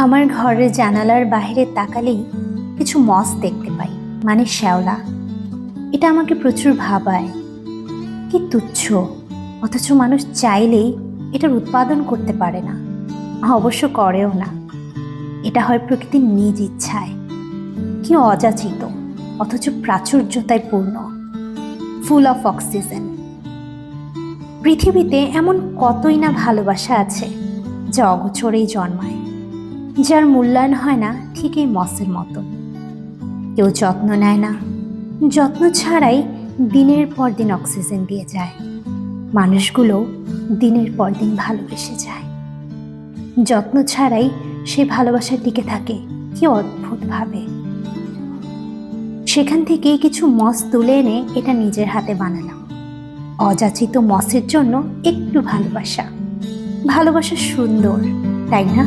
আমার ঘরের জানালার বাইরে তাকালেই কিছু মস দেখতে পাই, মানে শ্যাওলা। এটা আমাকে প্রচুর ভাবায়। কি তুচ্ছ, অথচ মানুষ চাইলেই এটার উৎপাদন করতে পারে না, অবশ্য করেও না। এটা হয় প্রকৃতির নিজ ইচ্ছায়। কি অযাচিত, অথচ প্রাচুর্যতায় পূর্ণ, ফুল অফ অক্সিজেন। পৃথিবীতে এমন কতই না ভালোবাসা আছে যা অগোচরেই জন্মায়, যার মূল্যায়ন হয় না ঠিক এই মসের মতো। কেউ যত্ন নেয় না, যত্ন ছাড়াই দিনের পর দিন অক্সিজেন দিয়ে যায়। মানুষগুলো দিনের পর দিন ভালোবেসে যায়, যত্ন ছাড়াই সে ভালোবাসা টিকে থাকে। কি অদ্ভুত ভাবে। সেখান থেকে কিছু মস তুলে এনে এটা নিজের হাতে বানালাম। অযাচিত মসের জন্য একটু ভালোবাসা। ভালোবাসা সুন্দর, তাই না?